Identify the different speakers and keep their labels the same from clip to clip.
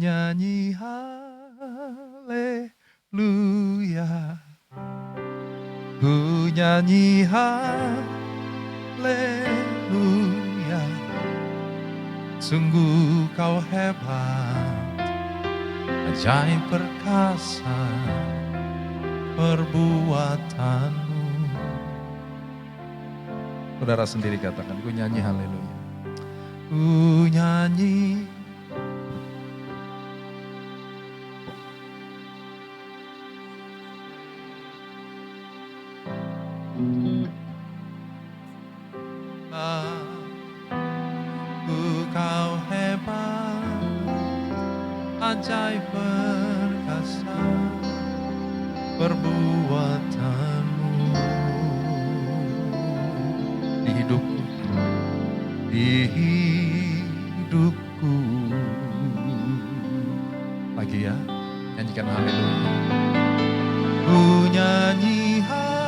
Speaker 1: nyanyi haleluya. Ku nyanyi haleluya. Sungguh kau hebat, ajaib perkasa perbuatanmu. Saudara sendiri katakan, ku nyanyi haleluya. Ku nyanyi kau hebat, ajaib perkasa perbuatanmu di hidupku, di hidupku. Lagi ya, nyanyikan haleluya. Ku nyanyi haleluya.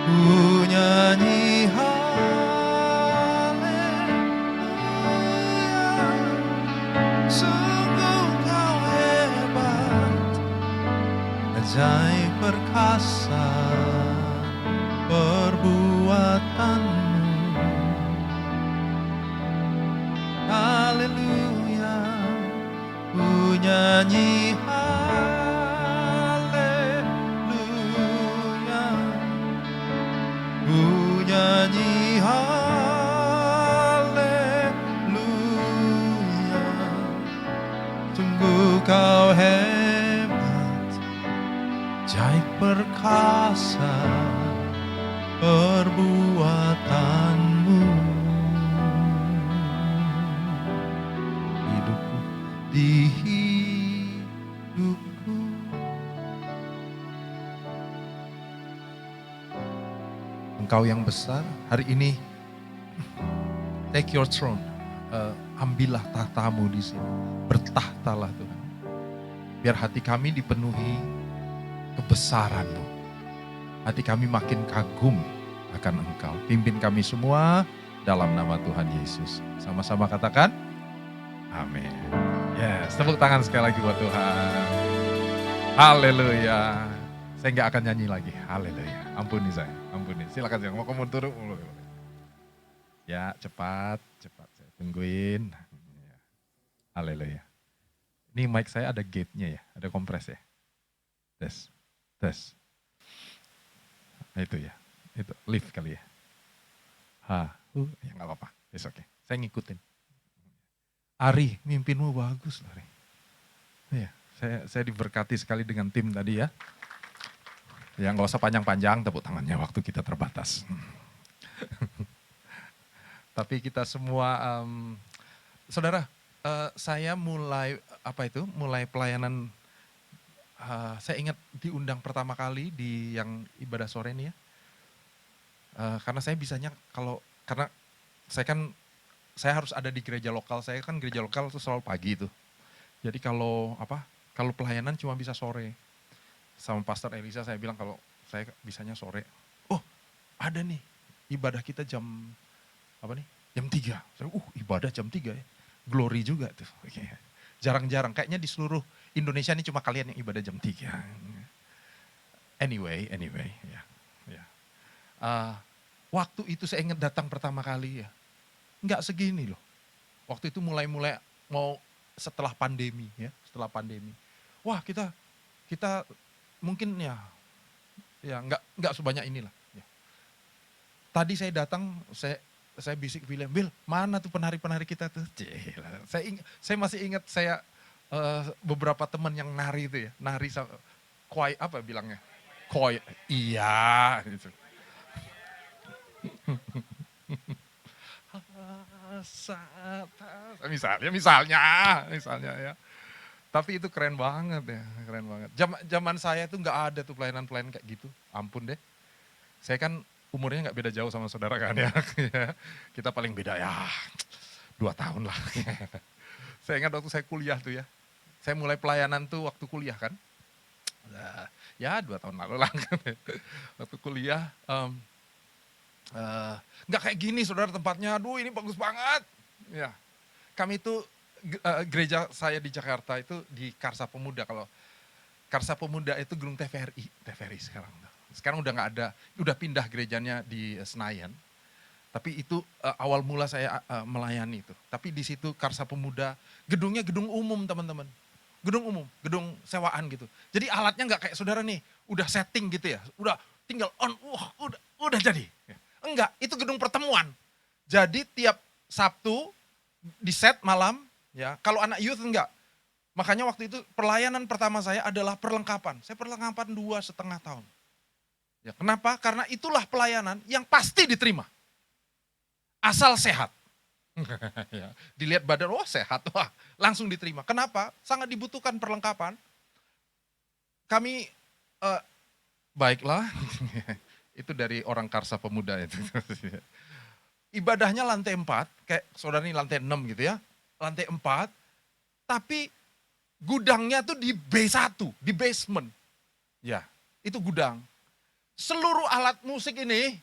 Speaker 1: Ku nyanyi haleluya. Sungguh kau hebat, ajaib perkasa perbuatanmu. Haleluya. Ku nyanyi haleluya. Ku nyanyi haleluya. Sungguh kau hebat, ajaib perkasa perbuatanmu. Hidupku, di hidupku. Engkau yang besar, hari ini take your throne. Ambillah tahtamu di sini. Bertahtalah Tuhan. Biar hati kami dipenuhi kebesaran-Mu. Hati kami makin kagum akan Engkau. Pimpin kami semua dalam nama Tuhan Yesus. Sama-sama katakan, amin. Yes, tepuk tangan sekali lagi buat Tuhan. Haleluya. Saya nggak akan nyanyi lagi. Haleluya. Ampuni saya, ampuni. Silakan jangan mau kamu turun. Ya, cepat. Saya tungguin. Haleluya. Ini mic saya ada gate-nya ya, ada kompres ya. Tes. Nah, itu ya, itu lift kali ya. Ya nggak apa-apa, it's okay. Saya ngikutin. Ari, mimpinmu bagus Ari. Ya, saya diberkati sekali dengan tim tadi ya. Ya nggak usah panjang-panjang, tepuk tangannya waktu kita terbatas. Tapi kita semua, saudara, saya mulai pelayanan. Saya ingat diundang pertama kali di yang ibadah sore ini ya. Karena saya bisanya karena saya harus ada di gereja lokal. Saya kan gereja lokal itu selalu pagi itu. Jadi kalau pelayanan cuma bisa sore. Sama Pastor Elisa saya bilang kalau saya bisanya sore. Oh, ada nih ibadah kita jam 3. Saya, ibadah jam 3 ya. Glory juga tuh. Jarang-jarang. Kayaknya di seluruh Indonesia ini cuma kalian yang ibadah jam 3. Anyway, ya. Waktu itu saya ingat datang pertama kali ya. Enggak segini loh. Waktu itu mulai mau setelah pandemi ya. Setelah pandemi. Wah kita mungkin ya enggak sebanyak inilah. Ya. Tadi saya datang, saya bisik William, Will, mana tuh penari-penari kita tuh? Saya masih ingat beberapa teman yang nari itu ya, nari koi apa bilangnya? Koi, iya. Gitu. misalnya ya. Tapi itu keren banget ya, keren banget. Zaman saya tuh nggak ada tuh pelayanan kayak gitu, ampun deh. Saya kan umurnya nggak beda jauh sama saudara kan ya. Kita paling beda ya 2 tahun lah. Saya ingat waktu saya kuliah tuh ya. Saya mulai pelayanan tuh waktu kuliah kan. Ya 2 tahun lalu lah. Waktu kuliah eee, nggak kayak gini saudara tempatnya, aduh ini bagus banget. Ya, kami itu gereja saya di Jakarta itu di Karsa Pemuda. Kalau Karsa Pemuda itu gedung TVRI sekarang. Sekarang udah nggak ada, udah pindah gerejanya di Senayan. Tapi itu awal mula saya melayani itu. Tapi di situ Karsa Pemuda, gedungnya gedung umum teman-teman. Gedung umum, gedung sewaan gitu. Jadi alatnya nggak kayak saudara nih, udah setting gitu ya. Udah tinggal on, wah udah jadi. Enggak, itu gedung pertemuan. Jadi tiap Sabtu di set malam, ya. Kalau anak youth enggak. Makanya waktu itu pelayanan pertama saya adalah perlengkapan. Saya perlengkapan 2,5 tahun. Ya, kenapa? Karena itulah pelayanan yang pasti diterima. Asal sehat. Ya, dilihat badan, oh sehat, wah langsung diterima. Kenapa? Sangat dibutuhkan perlengkapan. Kami, baiklah, itu dari orang Karsa Pemuda itu. Ibadahnya lantai 4, kayak saudara ini lantai 6 gitu ya. Lantai 4, tapi gudangnya tuh di B1, di basement. Ya, itu gudang. Seluruh alat musik ini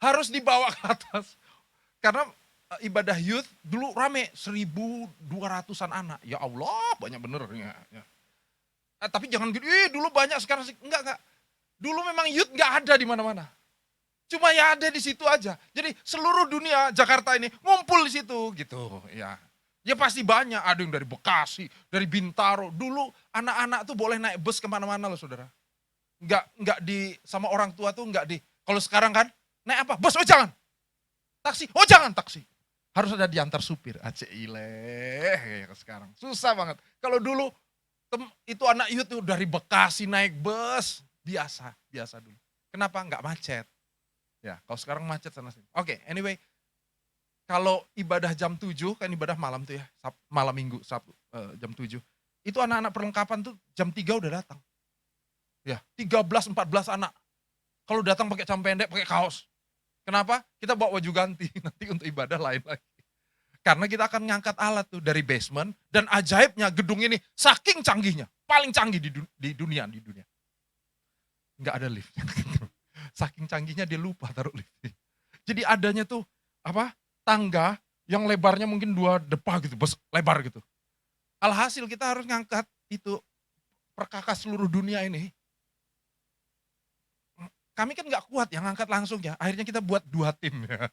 Speaker 1: harus dibawa ke atas. Karena ibadah youth dulu rame 1.200-an anak. Ya Allah, banyak bener. Ya. Tapi jangan gitu, dulu banyak sekarang sih. Enggak. Dulu memang youth enggak ada di mana-mana. Cuma ya ada di situ aja. Jadi seluruh dunia Jakarta ini ngumpul di situ gitu ya. Ya pasti banyak, ada yang dari Bekasi, dari Bintaro. Dulu anak-anak tuh boleh naik bus kemana-mana loh saudara. Enggak di, sama orang tua tuh enggak di, kalau sekarang kan, naik apa? Bus, oh jangan. Taksi, oh jangan taksi. Harus ada diantar supir, acileh ya sekarang. Susah banget. Kalau dulu itu anak youth tuh dari Bekasi naik bus, biasa dulu. Kenapa? Enggak macet. Ya, kalau sekarang macet sana sini. Oke, anyway, kalau ibadah jam 7, kan ibadah malam tuh ya, malam minggu, Sabtu, jam 7. Itu anak-anak perlengkapan tuh jam 3 udah datang. Ya, 13, 14 anak. Kalau datang pakai celana pendek, pakai kaos. Kenapa? Kita bawa baju ganti, nanti untuk ibadah lain lagi. Karena kita akan ngangkat alat tuh dari basement, dan ajaibnya gedung ini saking canggihnya, paling canggih di dunia. Nggak ada lift. Saking canggihnya dia lupa taruh lift. Jadi adanya tuh apa? Tangga yang lebarnya mungkin 2 depa gitu, lebar gitu. Alhasil kita harus ngangkat itu perkakas seluruh dunia ini. Kami kan nggak kuat ya ngangkat langsung ya. Akhirnya kita buat 2 tim ya.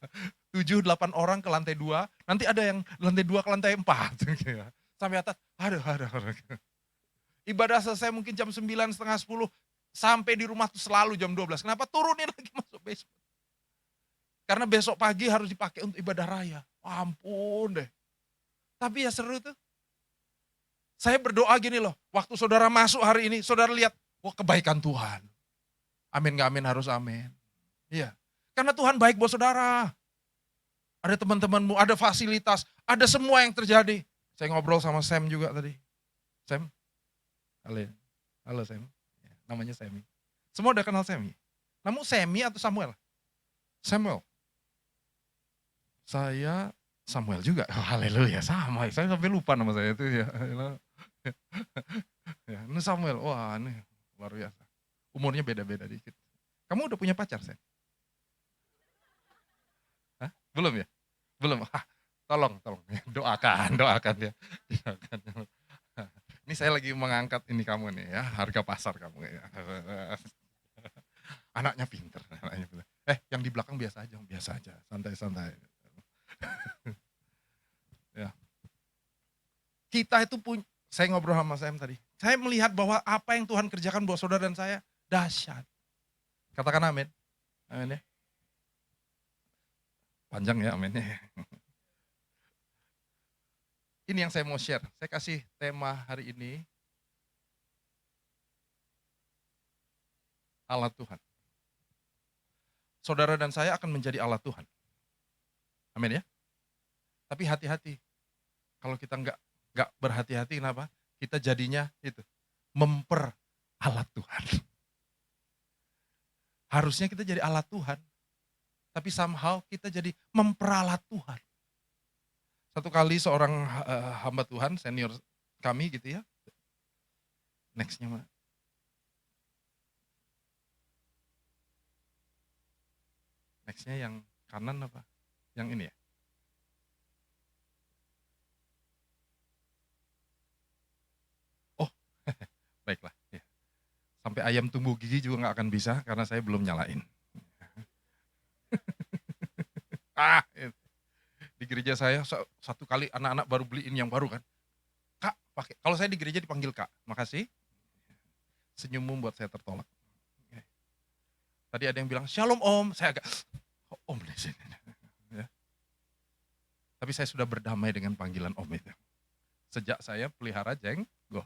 Speaker 1: 7-8 orang ke lantai 2, nanti ada yang lantai 2 ke lantai 4 gitu ya. Sampai atas, aduh. Ibadah selesai mungkin jam 9, setengah 10, sampai di rumah tuh selalu jam 12. Kenapa? Turunin lagi masuk basement. Karena besok pagi harus dipakai untuk ibadah raya. Ampun deh. Tapi ya seru tuh. Saya berdoa gini loh, waktu saudara masuk hari ini, saudara lihat, wah kebaikan Tuhan. Amin gak amin, harus amin. Iya. Karena Tuhan baik buat saudara. Ada teman-temanmu, ada fasilitas, ada semua yang terjadi. Saya ngobrol sama Sam juga tadi. Sam, halo Sam. Namanya Sammy. Semua udah kenal Sammy. Namun Sammy atau Samuel? Samuel. Saya Samuel juga. Oh, haleluya, sama. Saya sampai lupa nama saya itu ya. Ya, ini Samuel. Wah, ini luar biasa. Umurnya beda-beda dikit. Kamu udah punya pacar, Sam? Hah? Belum ya? Belum. Tolong doakan ya. Doakan. Ini saya lagi mengangkat ini kamu nih ya, harga pasar kamu ya. Anaknya pinter. Yang di belakang biasa aja, santai-santai. Ya. Kita itu saya ngobrol sama Sam tadi. Saya melihat bahwa apa yang Tuhan kerjakan buat saudara dan saya dahsyat. Katakan amin. Amin ya. Panjang ya aminnya. Ini yang saya mau share. Saya kasih tema hari ini, alat Tuhan. Saudara dan saya akan menjadi alat Tuhan. Amin ya. Tapi hati-hati. Kalau kita nggak berhati-hati, kenapa? Kita jadinya itu memperalat Tuhan. Harusnya kita jadi alat Tuhan, tapi somehow kita jadi memperalat Tuhan. Satu kali seorang hamba Tuhan, senior kami gitu ya. Nextnya mana? Nextnya yang kanan apa? Yang ini ya? Oh, baiklah. Ya. Sampai ayam tumbuh gigi juga nggak akan bisa karena saya belum nyalain. Itu. Di gereja saya satu kali anak-anak baru beliin yang baru kan. Kak, pakai. Kalau saya di gereja dipanggil Kak. Makasih. Senyummu buat saya tertolak. Tadi ada yang bilang, "Shalom Om." Saya agak, "Om di sini." Ya. Tapi saya sudah berdamai dengan panggilan Om itu. Sejak saya pelihara jenggot.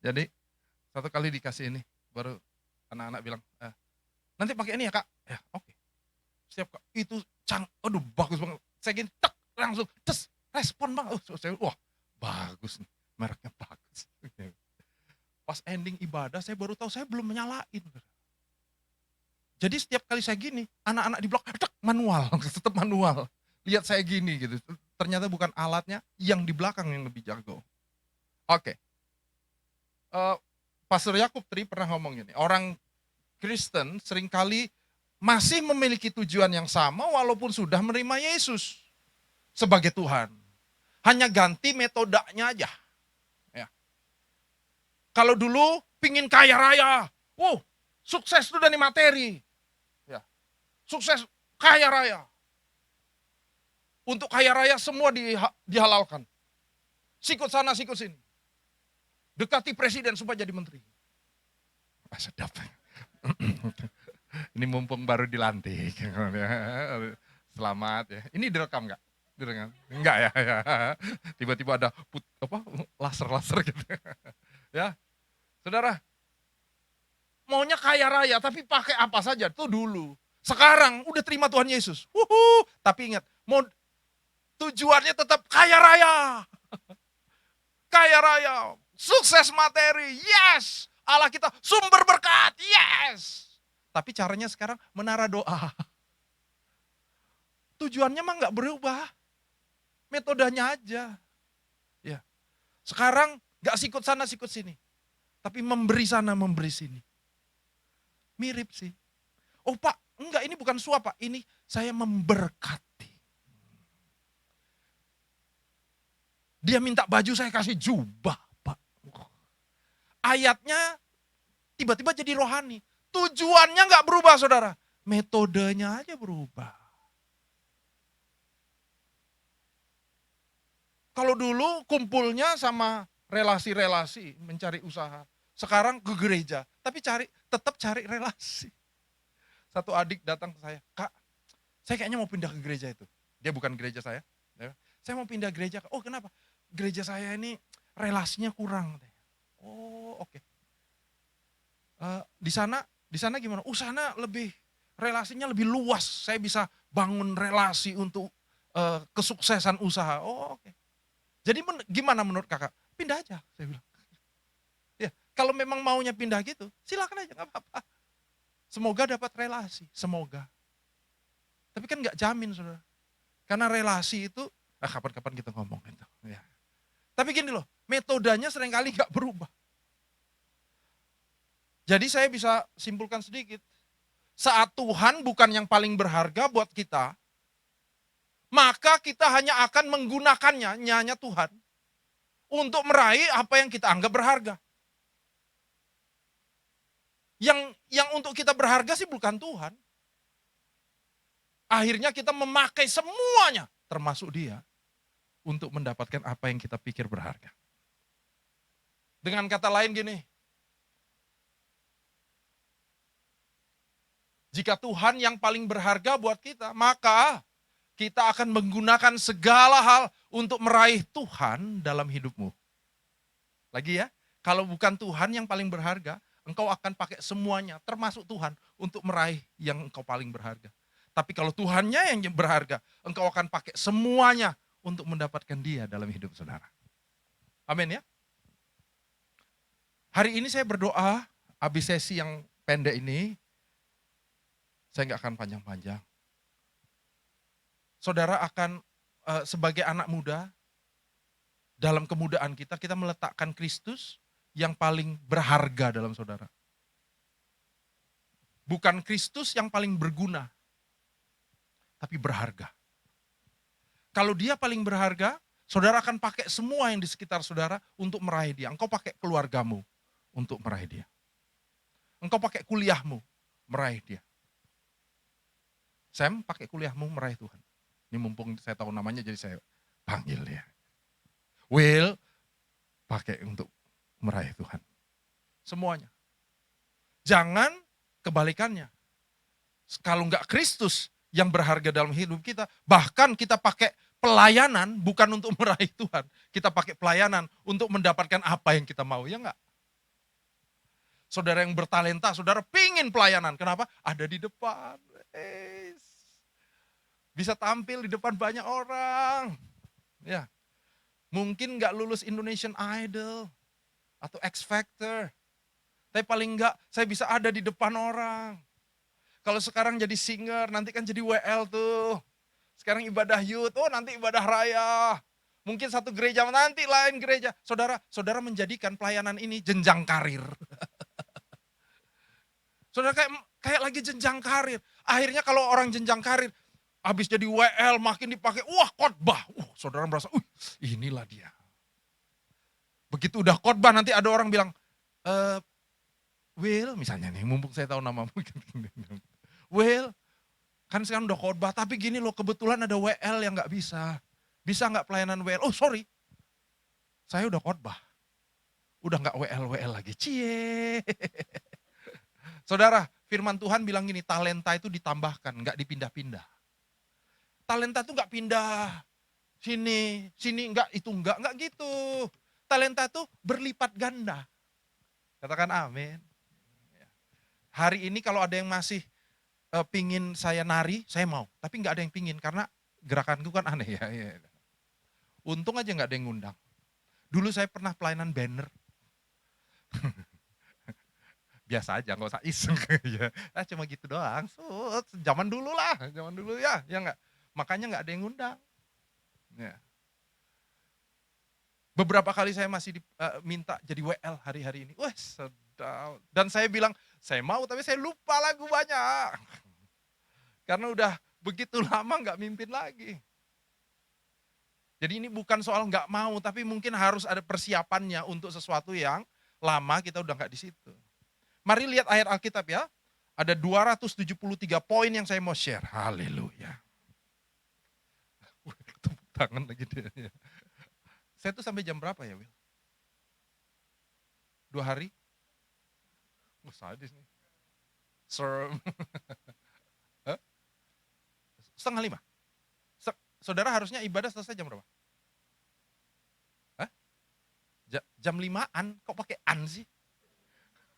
Speaker 1: Jadi satu kali dikasih ini, baru anak-anak bilang, "Nanti pakai ini ya Kak." Ya, oke. Siap Kak. Itu aduh bagus banget. Saya gini, tak langsung, respon banget. Saya, wah bagus nih, mereknya bagus. Pas ending ibadah saya baru tahu saya belum menyalain. Jadi setiap kali saya gini, anak-anak di blok, manual, tetap manual. Lihat saya gini gitu. Ternyata bukan alatnya, yang di belakang yang lebih jago. Oke. Pastor Yakub Tri pernah ngomong gini, orang Kristen seringkali masih memiliki tujuan yang sama walaupun sudah menerima Yesus sebagai Tuhan. Hanya ganti metodenya aja. Ya. Kalau dulu pingin kaya raya, sukses itu dari materi. Ya. Sukses kaya raya. Untuk kaya raya semua dihalalkan. Sikut sana, sikut sini. Dekati presiden supaya jadi menteri. Sedap. Ini mumpung baru dilantik. Selamat ya. Ini direkam nggak? Direkam? Enggak ya. Tiba-tiba ada laser-laser gitu. Ya, saudara. Maunya kaya raya, tapi pakai apa saja. Itu dulu. Sekarang udah terima Tuhan Yesus. Tapi ingat, tujuannya tetap kaya raya. Kaya raya. Sukses materi, yes. Allah kita sumber berkat, yes. Tapi caranya sekarang menara doa. Tujuannya mah nggak berubah. Metodenya aja. Ya. Sekarang nggak sikut sana, sikut sini. Tapi memberi sana, memberi sini. Mirip sih. Oh Pak, enggak, ini bukan suap Pak. Ini saya memberkati. Dia minta baju, saya kasih jubah Pak. Ayatnya tiba-tiba jadi rohani. Tujuannya nggak berubah saudara. Metodenya aja berubah. Kalau dulu kumpulnya sama relasi-relasi, mencari usaha. Sekarang ke gereja, tapi tetap cari relasi. Satu adik datang ke saya, Kak, saya kayaknya mau pindah ke gereja itu. Dia bukan gereja saya. Saya mau pindah gereja. Oh kenapa? Gereja saya ini relasinya kurang. Oh oke. Di sana gimana? Sana lebih relasinya lebih luas. Saya bisa bangun relasi untuk kesuksesan usaha. Oh oke. Jadi gimana menurut kakak? Pindah aja, saya bilang. Ya, kalau memang maunya pindah gitu, silakan aja, nggak apa-apa. Semoga dapat relasi, semoga. Tapi kan nggak jamin, saudara. Karena relasi itu, kapan-kapan kita ngomong itu. Ya. Tapi gini loh, metodenya seringkali nggak berubah. Jadi saya bisa simpulkan sedikit. Saat Tuhan bukan yang paling berharga buat kita, maka kita hanya akan menggunakannya, nyanya Tuhan, untuk meraih apa yang kita anggap berharga. Yang untuk kita berharga sih bukan Tuhan. Akhirnya kita memakai semuanya, termasuk dia, untuk mendapatkan apa yang kita pikir berharga. Dengan kata lain gini, jika Tuhan yang paling berharga buat kita, maka kita akan menggunakan segala hal untuk meraih Tuhan dalam hidupmu. Lagi ya, kalau bukan Tuhan yang paling berharga, engkau akan pakai semuanya, termasuk Tuhan, untuk meraih yang engkau paling berharga. Tapi kalau Tuhannya yang berharga, engkau akan pakai semuanya untuk mendapatkan dia dalam hidup saudara. Amin ya. Hari ini saya berdoa, habis sesi yang pendek ini, saya nggak akan panjang-panjang. Saudara akan sebagai anak muda, dalam kemudaan kita meletakkan Kristus yang paling berharga dalam saudara. Bukan Kristus yang paling berguna, tapi berharga. Kalau dia paling berharga, saudara akan pakai semua yang di sekitar saudara untuk meraih dia. Engkau pakai keluargamu untuk meraih dia. Engkau pakai kuliahmu meraih dia. Sam, pakai kuliahmu meraih Tuhan. Ini mumpung saya tahu namanya jadi saya panggil dia. Will, pakai untuk meraih Tuhan. Semuanya. Jangan kebalikannya. Kalau enggak Kristus yang berharga dalam hidup kita, bahkan kita pakai pelayanan bukan untuk meraih Tuhan. Kita pakai pelayanan untuk mendapatkan apa yang kita mau, ya enggak? Saudara yang bertalenta, saudara pingin pelayanan. Kenapa? Ada di depan. Bisa tampil di depan banyak orang. Ya, mungkin enggak lulus Indonesian Idol atau X Factor. Tapi paling enggak saya bisa ada di depan orang. Kalau sekarang jadi singer, nanti kan jadi WL tuh. Sekarang ibadah youth, oh nanti ibadah raya. Mungkin satu gereja, nanti lain gereja. Saudara menjadikan pelayanan ini jenjang karir. Saudara kayak lagi jenjang karir. Akhirnya kalau orang jenjang karir, habis jadi WL makin dipakai, wah khotbah. Saudara merasa, inilah dia. Begitu udah khotbah nanti ada orang bilang, Will, misalnya nih, mumpung saya tahu namamu. Will, kan sekarang udah khotbah, tapi gini loh, kebetulan ada WL yang gak bisa. Bisa gak pelayanan WL? Oh sorry, saya udah khotbah. Udah gak WL lagi, cie. Saudara, firman Tuhan bilang gini, talenta itu ditambahkan, gak dipindah-pindah. Talenta itu gak pindah, sini enggak, itu enggak gitu. Talenta itu berlipat ganda. Katakan amin. Hari ini kalau ada yang masih pingin saya nari, saya mau. Tapi nggak ada yang pingin karena gerakanku kan aneh ya. Untung aja nggak ada yang ngundang. Dulu saya pernah pelayanan banner. Biasa aja, nggak usah iseng. Ya. Cuma gitu doang. Zaman dulu lah, zaman dulu ya nggak. Makanya nggak ada yang ngundang. Ya. Beberapa kali saya masih minta jadi WL hari-hari ini. Wah sedap. Dan saya bilang, saya mau tapi saya lupa lagu banyak. Karena udah begitu lama nggak mimpin lagi. Jadi ini bukan soal nggak mau, tapi mungkin harus ada persiapannya untuk sesuatu yang lama kita udah nggak di situ. Mari lihat ayat Alkitab ya. Ada 273 poin yang saya mau share. Haleluya. Tepuk tangan lagi dia. Saya tuh sampai jam berapa ya, Will? 2 hari? Sadis nih. Setengah 5. Saudara harusnya ibadah selesai jam berapa? Hah? Jam 5-an, kok pakai an sih?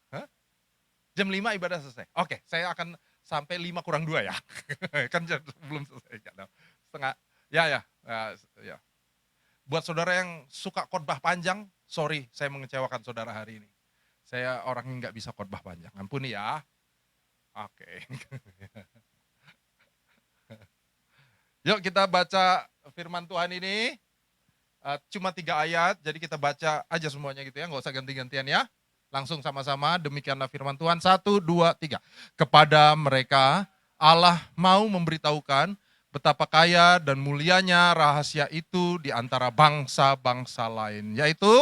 Speaker 1: Hah? Jam 5 ibadah selesai. Oke, saya akan sampai 5 kurang 2 ya. Kan belum selesai. Setengah, ya. Buat saudara yang suka khotbah panjang, sorry saya mengecewakan saudara hari ini. Saya orang yang nggak bisa khotbah panjang, ampuni ya. Oke. Yuk kita baca firman Tuhan ini, cuma 3 ayat, jadi kita baca aja semuanya gitu ya, nggak usah ganti-gantian ya. Langsung sama-sama, demikianlah firman Tuhan, 1, 2, 3. Kepada mereka Allah mau memberitahukan betapa kaya dan mulianya rahasia itu di antara bangsa-bangsa lain. Yaitu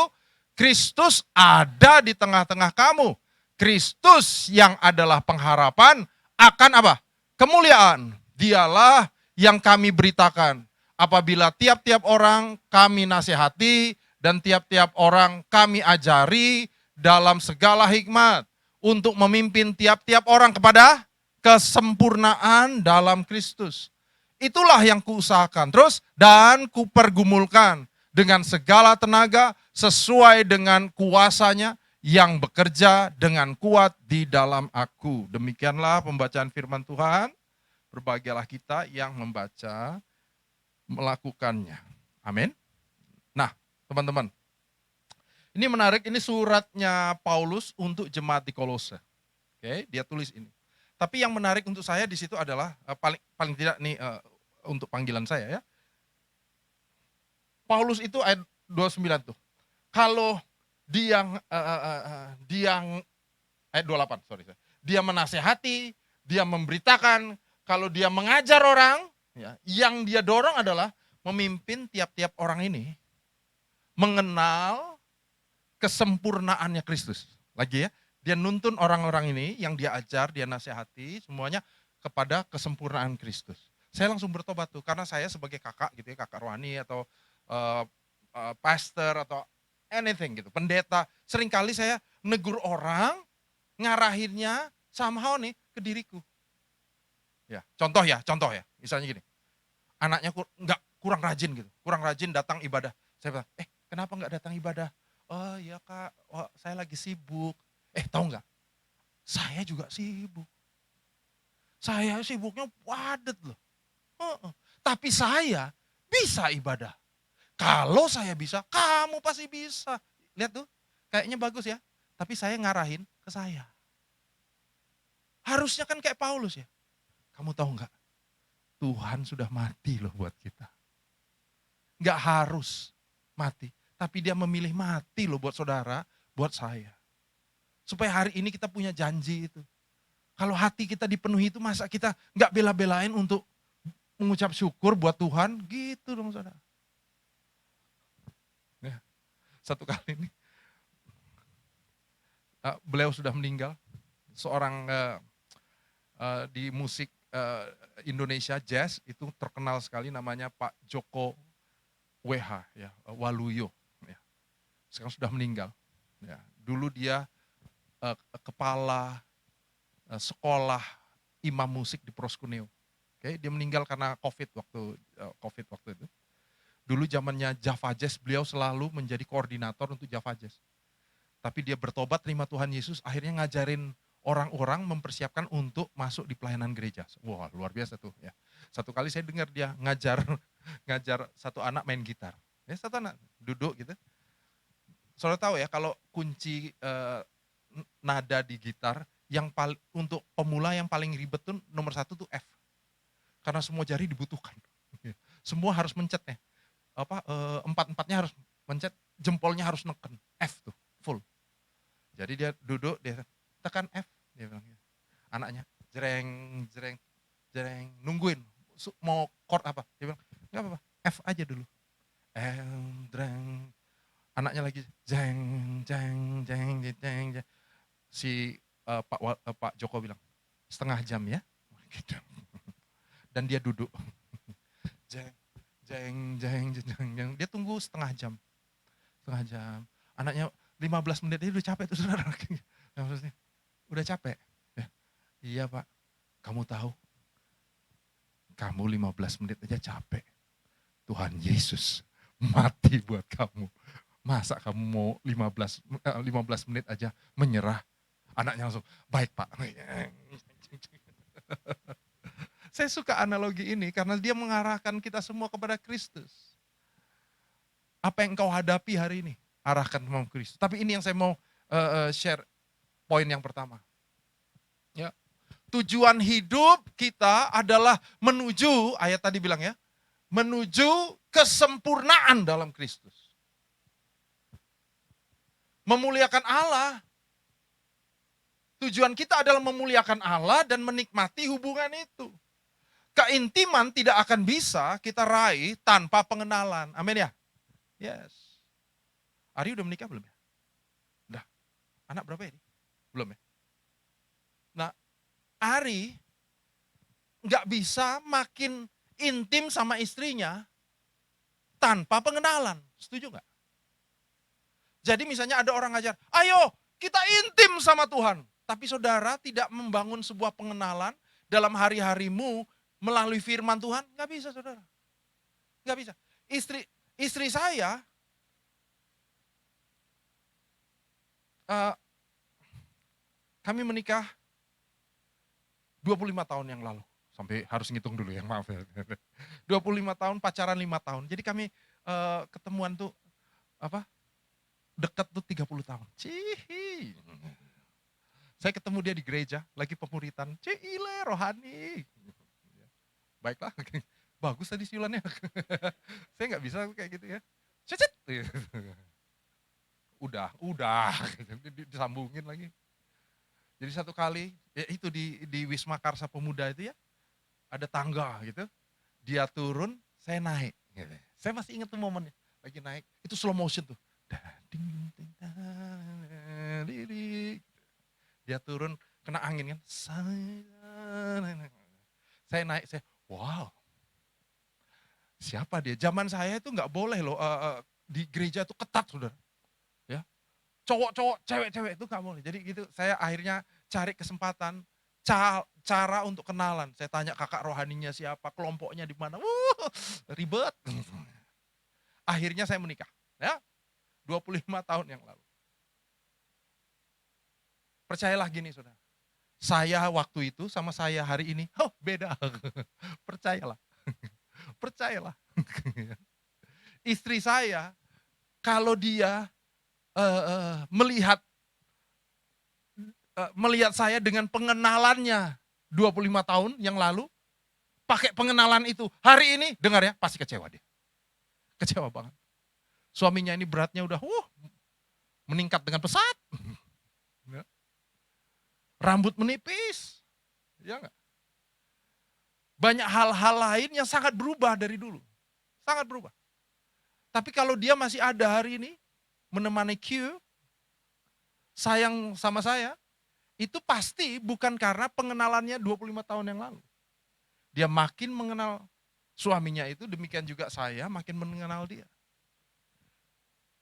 Speaker 1: Kristus ada di tengah-tengah kamu. Kristus yang adalah pengharapan akan apa? Kemuliaan. Dialah yang kami beritakan. Apabila tiap-tiap orang kami nasihati dan tiap-tiap orang kami ajari dalam segala hikmat. Untuk memimpin tiap-tiap orang kepada kesempurnaan dalam Kristus. Itulah yang kuusahakan. Terus, dan kupergumulkan dengan segala tenaga sesuai dengan kuasanya yang bekerja dengan kuat di dalam aku. Demikianlah pembacaan firman Tuhan. Berbahagialah kita yang membaca, melakukannya. Amin. Nah, teman-teman. Ini menarik, ini suratnya Paulus untuk jemaat di Kolose. Oke, dia tulis ini. Tapi yang menarik untuk saya di situ adalah paling tidak nih untuk panggilan saya ya. Paulus itu ayat 29 tuh. Kalau ayat 28, sorry. dia menasehati, dia memberitakan, kalau dia mengajar orang, ya, yang dia dorong adalah memimpin tiap-tiap orang ini mengenal kesempurnaannya Kristus. Lagi ya, dia nuntun orang-orang ini yang dia ajar, dia nasihati, semuanya kepada kesempurnaan Kristus. Saya langsung bertobat tuh, karena saya sebagai kakak gitu ya, kakak rohani atau uh, pastor atau anything gitu, pendeta. Seringkali saya negur orang, ngarahinnya somehow nih ke diriku. Contoh ya, misalnya gini, anaknya nggak kurang rajin gitu, kurang rajin datang ibadah. Saya bilang, kenapa nggak datang ibadah? Oh iya kak, saya lagi sibuk. Tahu nggak? Saya juga sibuk. Saya sibuknya padat loh. Tapi saya bisa ibadah. Kalau saya bisa, kamu pasti bisa. Lihat tuh, kayaknya bagus ya. Tapi saya ngarahin ke saya. Harusnya kan kayak Paulus ya. Kamu tahu nggak? Tuhan sudah mati loh buat kita. Nggak harus mati. Tapi dia memilih mati loh buat saudara, buat saya. Supaya hari ini kita punya janji itu. Kalau hati kita dipenuhi itu, masa kita nggak bela-belain untuk mengucap syukur buat Tuhan? Gitu dong saudara. Ya, satu kali ini, beliau sudah meninggal. Seorang di musik Indonesia jazz itu terkenal sekali, namanya Pak Joko WH, ya, Waluyo. Ya. Sekarang sudah meninggal. Ya. Dulu dia kepala sekolah imam musik di Proskuneo. Dia meninggal karena COVID waktu itu. Dulu zamannya Java Jazz, beliau selalu menjadi koordinator untuk Java Jazz. Tapi dia bertobat, terima Tuhan Yesus, akhirnya ngajarin orang-orang mempersiapkan untuk masuk di pelayanan gereja. Wah, luar biasa tuh ya. Satu kali saya dengar dia ngajar satu anak main gitar. Ya, satu anak duduk gitu. Saudara tahu ya, kalau kunci nada di gitar yang untuk pemula yang paling ribet tuh nomor 1 tuh F. Karena semua jari dibutuhkan. Semua harus mencet ya. Empat-empatnya harus mencet, jempolnya harus neken F tuh, full. Jadi dia duduk, dia tekan F, dia bilang gitu. Anaknya jreng, jreng, jreng, nungguin mau chord apa. Dia bilang, enggak apa-apa, F aja dulu. Jreng. Anaknya lagi jeng, jeng, jeng, jeng, jeng. Si Pak Joko bilang, setengah jam ya. Gitu. Dan dia duduk. Jeng, jeng, jeng, jeng, jeng. Dia tunggu setengah jam. Setengah jam. Anaknya 15 menit aja udah capek tuh saudara. Udah capek. Ya, iya Pak, kamu tahu, kamu 15 menit aja capek. Tuhan Yesus mati buat kamu. Masa kamu mau 15 menit aja menyerah? Anaknya langsung, baik Pak. Saya suka analogi ini karena dia mengarahkan kita semua kepada Kristus. Apa yang engkau hadapi hari ini, arahkan kepada Kristus. Tapi ini yang saya mau share poin yang pertama. Ya. Tujuan hidup kita adalah menuju, ayat tadi bilang ya, menuju kesempurnaan dalam Kristus. Memuliakan Allah. Tujuan kita adalah memuliakan Allah dan menikmati hubungan itu. Keintiman tidak akan bisa kita raih tanpa pengenalan. Amin ya? Yes. Ari udah menikah belum ya? Udah. Anak berapa ini? Belum ya? Nah, Ari nggak bisa makin intim sama istrinya tanpa pengenalan. Setuju nggak? Jadi misalnya ada orang ngajar, ayo kita intim sama Tuhan. Tapi saudara tidak membangun sebuah pengenalan dalam hari-harimu melalui firman Tuhan, nggak bisa saudara. Nggak bisa. Istri saya, kami menikah 25 tahun yang lalu. Sampai harus ngitung dulu ya, maaf ya. 25 tahun, pacaran 5 tahun. Jadi kami ketemuan tuh, dekat tuh 30 tahun. Cihi. Saya ketemu dia di gereja, lagi pemuritan. Cile, rohani. Baiklah, bagus tadi siulannya. Saya nggak bisa kayak gitu ya. Cecet. Udah, disambungin lagi. Jadi satu kali, ya itu di Wisma Karsa Pemuda itu ya, ada tangga gitu, dia turun, saya naik. Gitu. Saya masih ingat tuh momennya, lagi naik, itu slow motion tuh. Dia turun, kena angin kan, saya naik, wow, siapa dia? Zaman saya itu nggak boleh loh, di gereja itu ketat, saudara. Ya, cowok-cowok, cewek-cewek itu nggak boleh. Jadi gitu, saya akhirnya cari kesempatan, cara untuk kenalan. Saya tanya kakak rohaninya siapa, kelompoknya di mana. Ribet. Akhirnya saya menikah. Ya, 25 tahun yang lalu. Percayalah gini, saudara. Saya waktu itu sama saya hari ini, beda. Percayalah. Percayalah. Istri saya, kalau dia melihat melihat saya dengan pengenalannya 25 tahun yang lalu, pakai pengenalan itu. Hari ini, dengar ya, pasti kecewa dia. Kecewa banget. Suaminya ini beratnya udah meningkat dengan pesat. Ya. Rambut menipis. Ya enggak? Banyak hal-hal lain yang sangat berubah dari dulu. Sangat berubah. Tapi kalau dia masih ada hari ini, menemani Q, sayang sama saya, itu pasti bukan karena pengenalannya 25 tahun yang lalu. Dia makin mengenal suaminya itu, demikian juga saya makin mengenal dia.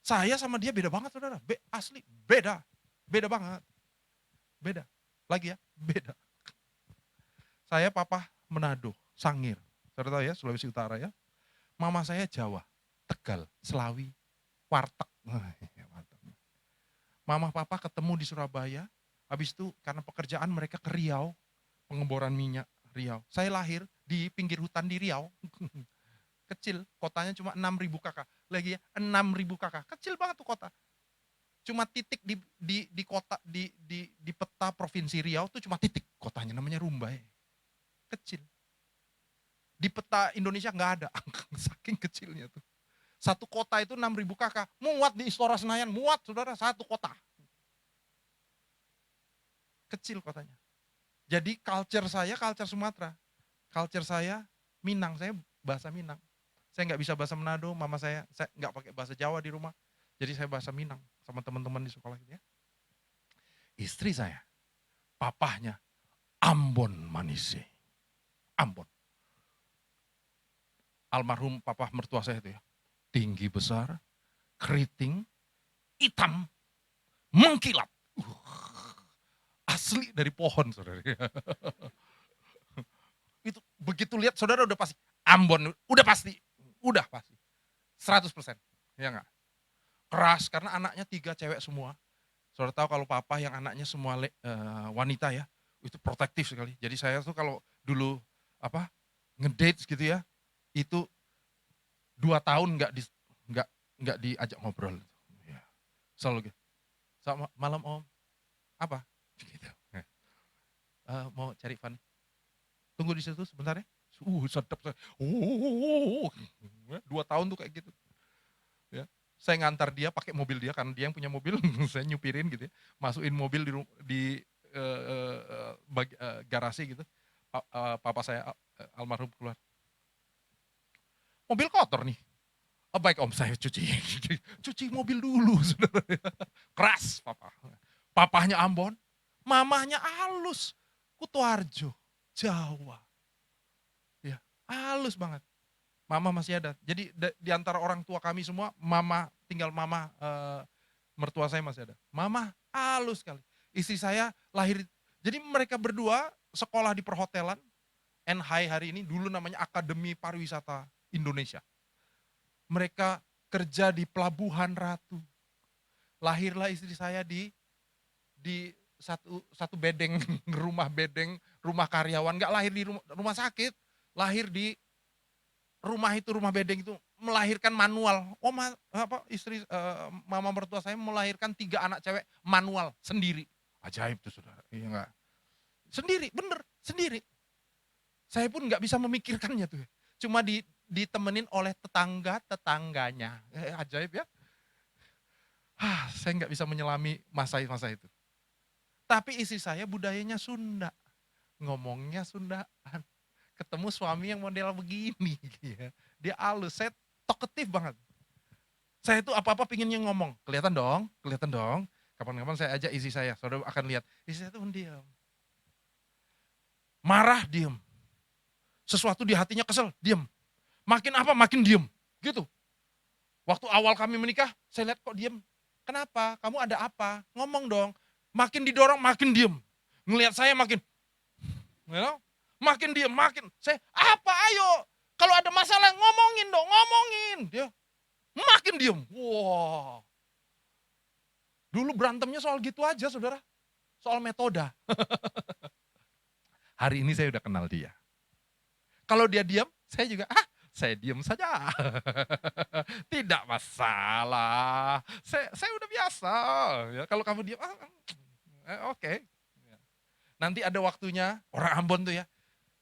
Speaker 1: Saya sama dia beda banget, saudara. Asli, beda. Beda banget. Beda. Lagi ya, beda. Saya papa Manado, Sangir. Saudara tahu ya, Sulawesi Utara ya. Mama saya Jawa, Tegal, Selawi, Warteg. Mama papa ketemu di Surabaya, habis itu karena pekerjaan mereka ke Riau, pengeboran minyak Riau. Saya lahir di pinggir hutan di Riau. Kecil, kotanya cuma 6.000 kakak. Lagi ya, 6.000 kakak. Kecil banget tuh kota. Cuma titik di kota di peta provinsi Riau tuh cuma titik kotanya, namanya Rumbai. Kecil. Di peta Indonesia nggak ada, saking kecilnya tuh. Satu kota itu 6.000 kakak, muat di Istora Senayan, muat saudara, satu kota. Kecil kotanya. Jadi culture saya, culture Sumatera. Culture saya Minang, saya bahasa Minang. Saya nggak bisa bahasa Manado, mama saya nggak pakai bahasa Jawa di rumah. Jadi saya bahasa Minang sama teman-teman di sekolah gitu ya. Istri saya, papahnya Ambon Manise. Ambon. Almarhum papa mertua saya itu ya. Tinggi besar, keriting, hitam, mengkilat. Asli dari pohon, saudara. Itu begitu lihat saudara udah pasti Ambon, udah pasti. 100%. Ya enggak? Keras karena anaknya 3 cewek semua. Saudara tahu kalau papa yang anaknya semua wanita ya, itu protektif sekali. Jadi saya tuh kalau dulu ngedate gitu ya, itu 2 tahun nggak diajak ngobrol. Ya. Selalu gitu. Sama malam om, apa? Gitu. Mau cari fun. Tunggu di situ sebentar ya. Sedap. 2 tahun tuh kayak gitu. Ya. Saya ngantar dia pakai mobil dia karena dia yang punya mobil, saya nyupirin gitu ya. Masukin mobil di garasi gitu. Papa saya almarhum keluar. Mobil kotor nih. Baik om, saya cuci mobil dulu, saudara. Keras papa. Papahnya Ambon, mamahnya halus, Kutoarjo, Jawa. Ya, halus banget. Mama masih ada. Jadi di antara orang tua kami semua, tinggal mama mertua saya masih ada. Mama halus sekali. Istri saya lahir, jadi mereka berdua sekolah di perhotelan, NHI hari ini, dulu namanya Akademi Pariwisata Indonesia. Mereka kerja di Pelabuhan Ratu. Lahirlah istri saya di satu bedeng, rumah karyawan. Nggak lahir di rumah sakit, lahir di rumah bedeng itu, melahirkan manual. Istri mama mertua saya melahirkan 3 anak cewek manual sendiri. Ajaib tuh saudara. Iya enggak? Sendiri, bener, sendiri. Saya pun nggak bisa memikirkannya tuh. Cuma ditemenin oleh tetangganya. Ajaib ya. Saya nggak bisa menyelami masa itu. Tapi istri saya budayanya Sunda, ngomongnya Sundaan. Ketemu suami yang model begini, ya. Dia halus, saya talkative banget. Saya itu apa-apa pinginnya ngomong, kelihatan dong, kelihatan dong. Kapan-kapan saya ajak istri saya, saudara akan lihat, istri saya itu mendiam. Marah, diem. Sesuatu di hatinya kesel, diem. Makin apa, makin diem. Gitu. Waktu awal kami menikah, saya lihat kok diem. Kenapa? Kamu ada apa? Ngomong dong. Makin didorong, makin diem. Ngelihat saya makin, you know, makin diem, makin. Saya, apa ayo? Kalau ada masalah ngomongin dong, ngomongin. Dia makin diem. Wah. Dulu berantemnya soal gitu aja, saudara. Soal metode. Hari ini saya udah kenal dia. Kalau dia diam, saya juga, saya diam saja. Tidak masalah. Saya udah biasa. Ya, kalau kamu diam, oke. Nanti ada waktunya, orang Ambon tuh ya,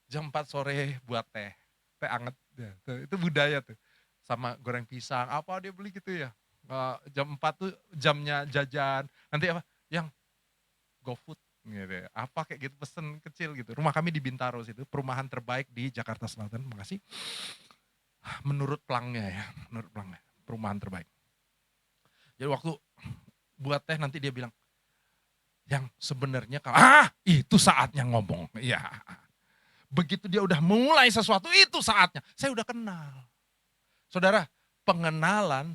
Speaker 1: jam 4 sore buat teh. Teh anget. Ya, itu budaya tuh. Sama goreng pisang, apa dia beli gitu ya. Jam 4 tuh jamnya jajan. Nanti apa? Yang GoFood. Gitu ya. Apa kayak gitu, pesen kecil gitu. Rumah kami di Bintaro situ, perumahan terbaik di Jakarta Selatan. Makasih. Menurut pelangnya ya, menurut pelangnya, perumahan terbaik. Jadi waktu buat teh nanti dia bilang, yang sebenarnya itu saatnya ngomong. Iya. Begitu dia udah mulai sesuatu, itu saatnya. Saya udah kenal. Saudara, pengenalan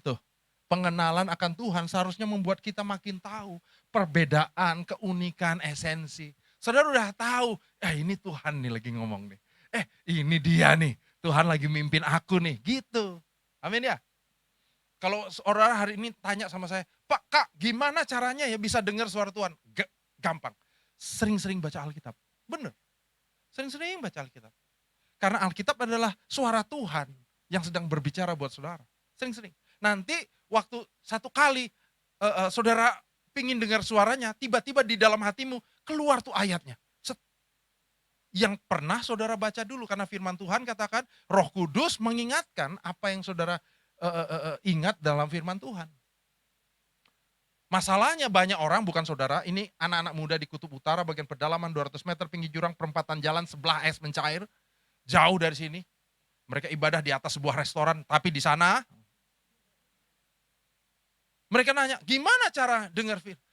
Speaker 1: akan Tuhan seharusnya membuat kita makin tahu perbedaan, keunikan, esensi. Saudara udah tahu, ini Tuhan nih lagi ngomong nih. Ini dia nih, Tuhan lagi mimpin aku nih, gitu. Amin ya. Kalau orang hari ini tanya sama saya, Pak, Kak, gimana caranya ya bisa dengar suara Tuhan? Gampang. Sering-sering baca Alkitab. Bener. Sering-sering baca Alkitab. Karena Alkitab adalah suara Tuhan yang sedang berbicara buat saudara. Sering-sering. Nanti waktu satu kali saudara pingin dengar suaranya, tiba-tiba di dalam hatimu keluar tuh ayatnya. Yang pernah saudara baca dulu, karena firman Tuhan katakan Roh Kudus mengingatkan apa yang saudara ingat dalam firman Tuhan. Masalahnya banyak orang, bukan saudara, ini anak-anak muda di Kutub Utara, bagian pedalaman 200 meter, pinggir jurang, perempatan jalan, sebelah es mencair, jauh dari sini. Mereka ibadah di atas sebuah restoran, tapi di sana mereka nanya, gimana cara dengar firman?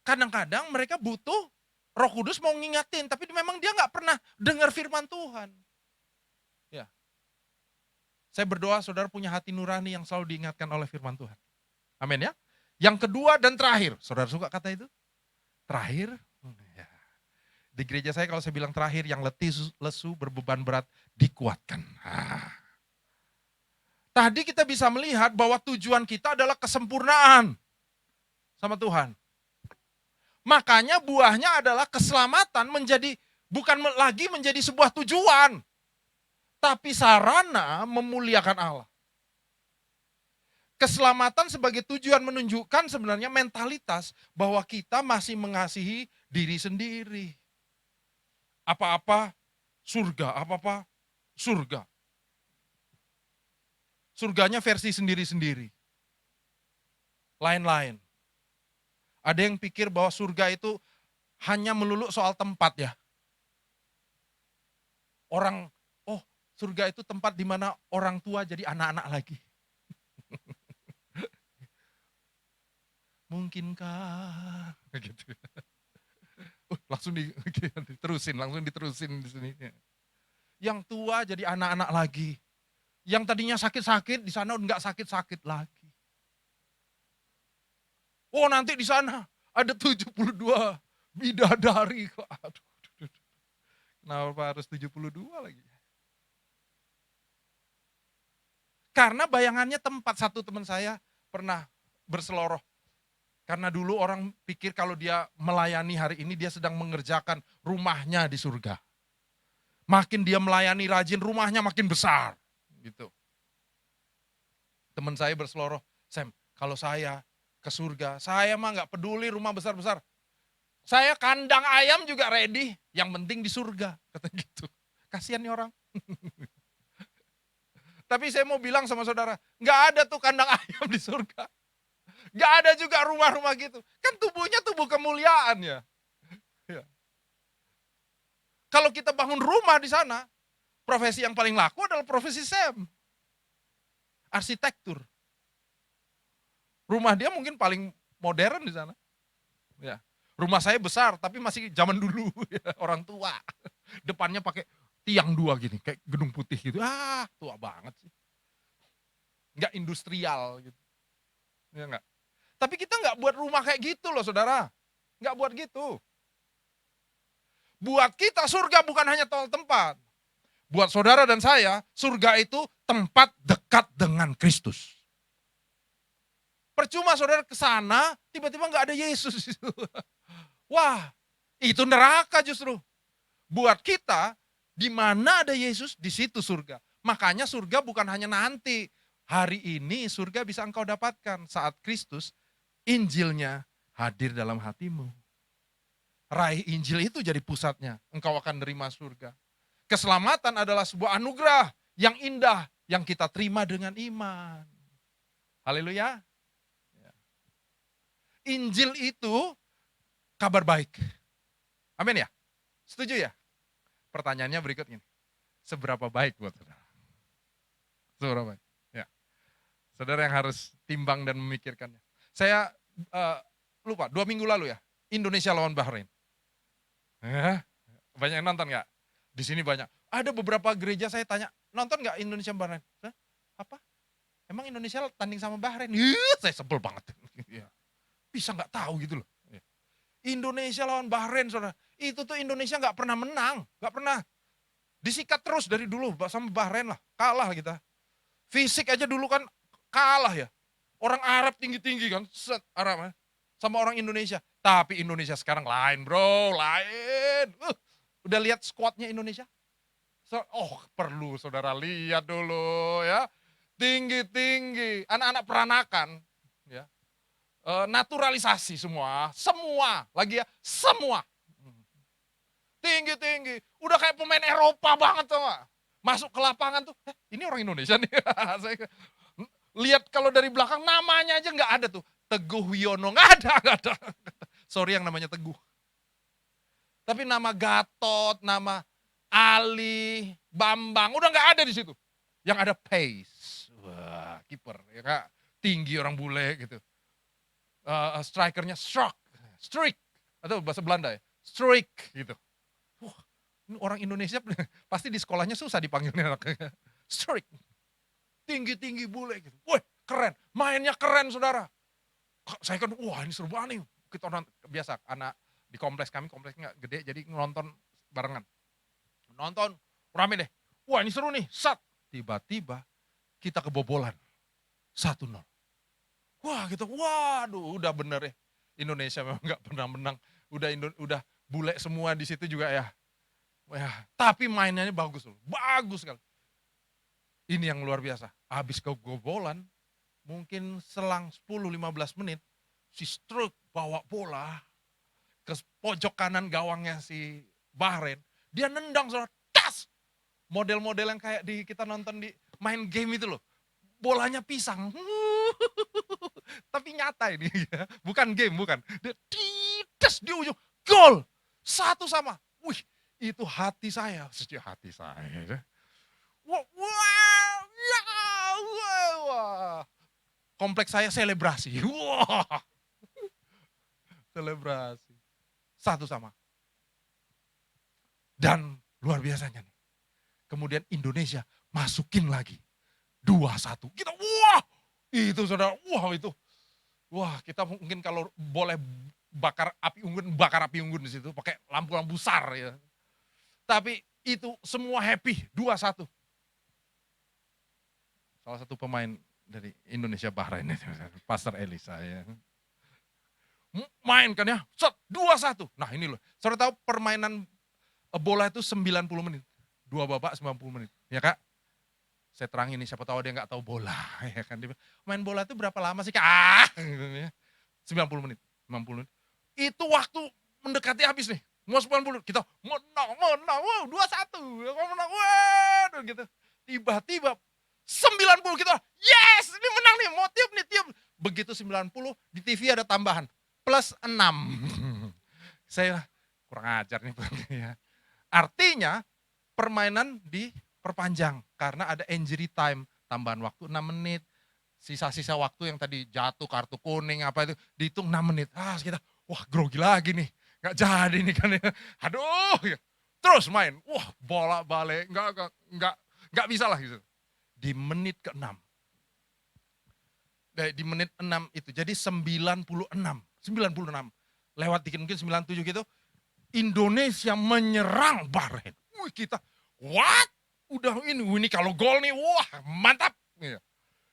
Speaker 1: Kadang-kadang mereka butuh Roh Kudus mau ngingatin, tapi memang dia nggak pernah dengar firman Tuhan. Ya. Saya berdoa saudara punya hati nurani yang selalu diingatkan oleh firman Tuhan. Amin ya. Yang kedua dan terakhir, saudara suka kata itu? Terakhir? Ya. Di gereja saya kalau saya bilang terakhir, yang letih, lesu, berbeban berat, dikuatkan. Tadi kita bisa melihat bahwa tujuan kita adalah kesempurnaan sama Tuhan. Makanya buahnya adalah keselamatan bukan lagi menjadi sebuah tujuan, tapi sarana memuliakan Allah. Keselamatan sebagai tujuan menunjukkan sebenarnya mentalitas bahwa kita masih mengasihi diri sendiri. Apa-apa surga, apa-apa surga. Surganya versi sendiri-sendiri. Lain-lain. Ada yang pikir bahwa surga itu hanya melulu soal tempat ya. Surga itu tempat di mana orang tua jadi anak-anak lagi. Mungkinkah? Gitu. Langsung diterusin di sini. Yang tua jadi anak-anak lagi. Yang tadinya sakit-sakit di sana enggak sakit-sakit lagi. Oh, nanti di sana ada 72 bidadari. Aduh. Kenapa harus 72 lagi? Karena bayangannya tempat. Satu teman saya pernah berseloroh. Karena dulu orang pikir kalau dia melayani hari ini, dia sedang mengerjakan rumahnya di surga. Makin dia melayani rajin, rumahnya makin besar. Gitu. Teman saya berseloroh, Sam, kalau saya ke surga, saya mah gak peduli rumah besar-besar. Saya kandang ayam juga ready, yang penting di surga. Kata gitu. Kasihan nih orang. Tapi saya mau bilang sama saudara, gak ada tuh kandang ayam di surga. Gak ada juga rumah-rumah gitu. Kan tubuhnya tubuh kemuliaan ya. Ya. Kalau kita bangun rumah di sana, profesi yang paling laku adalah profesi Sam. Arsitektur. Rumah dia mungkin paling modern di sana. Ya. Rumah saya besar tapi masih zaman dulu ya, orang tua. Depannya pakai tiang dua gini, kayak gedung putih gitu. Tua banget sih. Nggak industrial gitu. Ya enggak. Tapi kita nggak buat rumah kayak gitu loh saudara. Nggak buat gitu. Buat kita surga bukan hanya tempat. Buat saudara dan saya, surga itu tempat dekat dengan Kristus. Percuma saudara ke sana, tiba-tiba nggak ada Yesus. Wah, itu neraka justru. Buat kita, di mana ada Yesus, di situ surga. Makanya surga bukan hanya nanti. Hari ini surga bisa engkau dapatkan saat Kristus, Injilnya hadir dalam hatimu. Raih Injil itu jadi pusatnya, engkau akan nerima surga. Keselamatan adalah sebuah anugerah yang indah, yang kita terima dengan iman. Haleluya. Injil itu kabar baik. Amin ya? Setuju ya? Pertanyaannya berikut ini. Seberapa baik buat saudara? Seberapa baik? Ya. Saudara yang harus timbang dan memikirkannya. Saya lupa, 2 minggu lalu ya, Indonesia lawan Bahrain. Banyak yang nonton gak? Di sini banyak. Ada beberapa gereja saya tanya, nonton gak Indonesia Bahrain? Apa? Emang Indonesia tanding sama Bahrain? Saya sebel banget. Bisa gak tahu gitu loh. Indonesia lawan Bahrain, saudara. Itu tuh Indonesia gak pernah menang. Gak pernah. Disikat terus dari dulu sama Bahrain lah. Kalah kita. Fisik aja dulu kan kalah ya. Orang Arab tinggi-tinggi kan. Arab sama orang Indonesia. Tapi Indonesia sekarang lain bro. Lain. Udah lihat skuadnya Indonesia? Perlu saudara lihat dulu ya. Tinggi-tinggi. Anak-anak peranakan. Ya. Naturalisasi semua, lagi ya, semua. Tinggi-tinggi, udah kayak pemain Eropa banget tuh. Masuk ke lapangan tuh, ini orang Indonesia nih. Saya lihat kalau dari belakang namanya aja nggak ada tuh. Teguh Wiono, nggak ada. Sorry yang namanya Teguh. Tapi nama Gatot, nama Ali, Bambang, udah nggak ada di situ. Yang ada Pace, wah kiper, ya kak, tinggi orang bule gitu. Strikernya Strik, atau bahasa Belanda ya, Strik gitu. Wah, ini orang Indonesia pasti di sekolahnya susah dipanggilnya anaknya. Strik, tinggi-tinggi bule gitu. Wah keren, mainnya keren saudara. Saya kan, wah ini seru banget nih. Kita biasa, anak di kompleks kami, kompleksnya gede, jadi nonton barengan. Nonton, rame deh. Wah ini seru nih, tiba-tiba kita kebobolan. 1-0. Wah gitu, waduh udah bener ya. Indonesia memang gak pernah menang. Udah bule semua di situ juga ya. Tapi mainnya bagus loh, bagus sekali. Ini yang luar biasa. Habis kebobolan, mungkin selang 10-15 menit, si Struk bawa bola ke pojok kanan gawangnya si Bahrain. Dia nendang saudara, tas! Model-model yang kayak kita nonton di main game itu loh. Bolanya pisang. Tapi nyata ini ya. Bukan game, bukan. Dia tites di ujung. Gol! 1-1. Wih, itu hati saya. Sejak hati saya. Wah. Kompleks saya selebrasi. Wah. Selebrasi. 1-1. Dan luar biasanya nih. Kemudian Indonesia masukin lagi. 2-1. Kita wah. Itu saudara, wah kita mungkin kalau boleh bakar api unggun di situ pakai lampu-lampu besar ya. Tapi itu semua happy 2-1. Salah satu pemain dari Indonesia Bahrain, Pastor Elisa ya. Main kan ya, 2-1. Nah ini loh, saudara tahu permainan bola itu 90 menit. 2 babak 90 menit, ya kak? Saya terangin nih, siapa tahu dia nggak tahu bola. Ya kan? Main bola itu berapa lama sih kak? 90 menit, 90 menit. Itu waktu mendekati habis nih, mau 90 kita menang, wow 2-1, menang, waduh gitu. Tiba-tiba 90 kita, yes ini menang nih, mau tiup nih, tiup. Begitu 90, di TV ada tambahan, plus 6. Saya kurang ajar nih. Ya. Artinya permainan diperpanjang karena ada injury time, tambahan waktu 6 menit. Sisa-sisa waktu yang tadi jatuh kartu kuning apa itu dihitung 6 menit. Kita wah grogi lagi nih. Nggak jadi nih kan ya. Aduh, ya. Terus main. Wah, bola balik nggak bisa lah gitu. Di menit ke-6. Di menit 6 itu. Jadi 96. 96. Lewat dikit mungkin 97 gitu. Indonesia menyerang Bahrain. Kita, what? Ini kalau gol nih, wah mantap.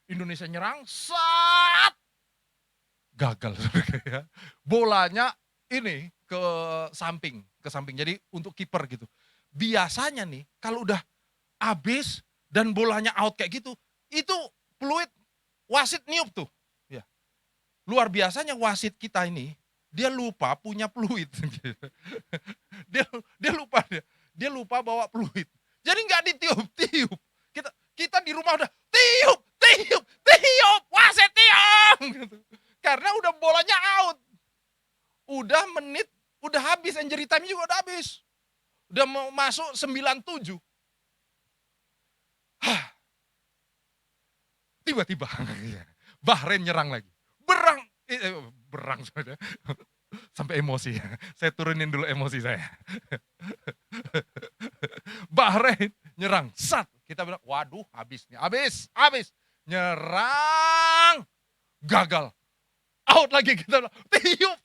Speaker 1: Indonesia nyerang, gagal. Bolanya ini ke samping. Jadi untuk kiper gitu. Biasanya nih, kalau udah habis dan bolanya out kayak gitu, itu peluit wasit niup tuh. Ya. Luar biasanya wasit kita ini, dia lupa punya peluit. dia lupa bawa peluit. Jadi nggak ditiup-tiup. Kita di rumah udah tiup, wasit tiup. Gitu. Karena udah bolanya out. Udah habis, injury time juga udah habis. Udah mau masuk 97. Tiba-tiba Bahrain nyerang lagi. Berang sampai emosi. Saya turunin dulu emosi saya. Bahrain nyerang. Kita bilang, waduh habis nih. Habis. Nyerang. Gagal. Out lagi kita bilang, tiup.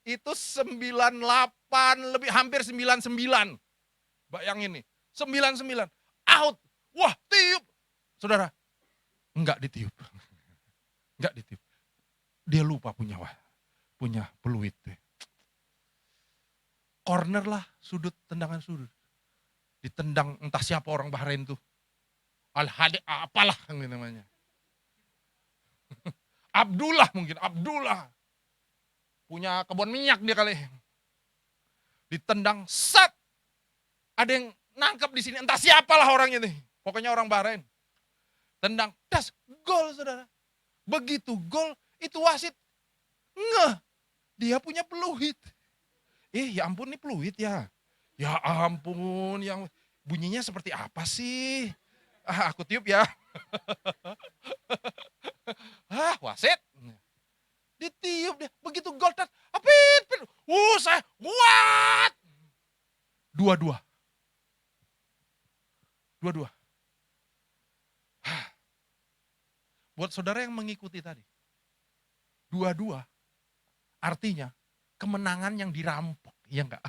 Speaker 1: Itu 98 lebih hampir 99. Bayangin nih. 99. Out. Wah tiup. Saudara, enggak ditiup. Dia lupa punya peluit. Corner lah, tendangan sudut. Ditendang entah siapa orang Bahrain tuh. Al-Hadi apalah yang namanya. Abdullah. Punya kebun minyak dia kali. Ditendang, ada yang nangkep di sini, entah siapalah orangnya nih. Pokoknya orang Bahrain. Tendang, gol saudara. Begitu gol, itu wasit dia punya peluit. Ya ampun nih peluit ya. Ya ampun, yang bunyinya seperti apa sih? Aku tiup ya. Wasit. Ditiup dia. Begitu gol, saya, what? 2-2. Buat saudara yang mengikuti tadi. 2-2 artinya kemenangan yang dirampok. Iya enggak?